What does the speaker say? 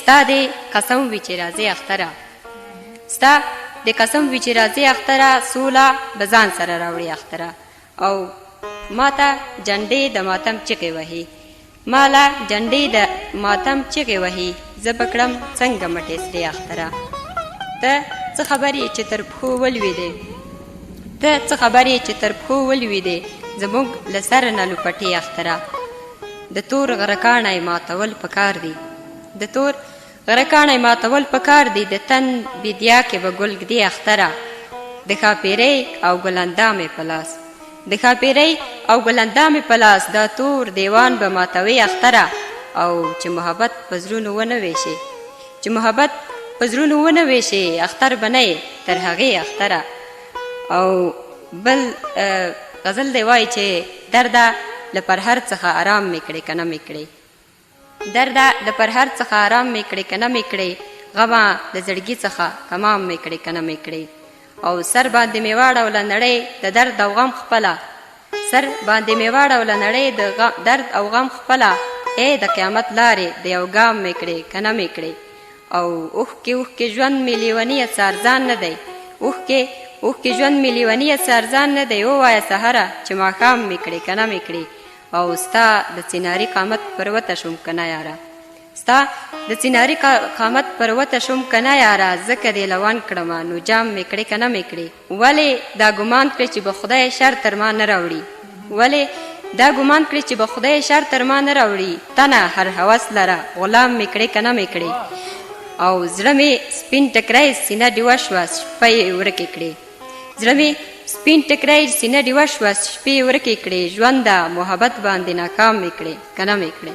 ستا دې قسم وي چې راځې اختره، ستا د قسم وي چې راځې اختره، سوله به ځان سره راوړي اختره. او ماته جنډې د ماتم چغې وهي، ماله جنډې د ماتم چغې وهي، زه به کړم څنګه مټې سرې اختره. ته څه خبرې چې تر پښو ولوېدې، ته څه خبرې چې تر پښو ولوېدې، زموږ له سره نه لوپټې اختره. د تور غرکاڼی ماتول پکار دي، د تور غرکاڼی ماتول پکار دي، د تن بیدیا کې به ګل ږدي اختره. د ښاپیرۍ او ګلندامې په لاس، د ښاپیرۍ او ګلندامې په لاس، دا تور دیوان به ماتوي اختره. او چې محبت په زړونو ونه ویشي، چې محبت په زړونو ونه ویشي، اختر به نه یې تر هغې اختره. او بل غزل دی وایي چې درده له پرهر څخه آرام مې کړې که نه مې کړې، درده له پرهر څخه آرام مې کړې که نه مې کړې، غمه د زړګي څخه تمام مې کړې که نه مې کړې. او سر باندې مې واړوله نړۍ د درد او غم خپله، سر باندې مې واړوله نړۍ د درد او غم خپله، ای د قیامت لارې د یو ګام مې کړې که نه مې کړې. او اوښکې اوښکې ژوند مې لیونیه څارځان نه دی، اوښکې اوښکې ژوند مې لیونیه څارځان نه دی، ووایه سهره چې ماښام مې کړې که نه مې کړې. او ستا د چناري قامت پر وته شوم که نه یاره، ستا د چناري قامت پر وته شوم که نه یاره، ځکه دې لون کړمه نو جام مې کړې که نه مې کړې. ولې دا ګمان کړې چې به خدای شر تر ما نه راوړي، ولې دا ګمان کړې چې به خدای شر تر ما نه راوړي، تنه هر هوس لره غلام مې کړې که نه مې کړې. او زړه مې سپین ټکری سینه ډیوه شوه شپه یې ورکې کړې، زړه مې سپین ټکری سینه ډیوه شوه شپې یې ورکې کړې، ژونده محبت باندې ناکام مې کړې که نه مې کړې.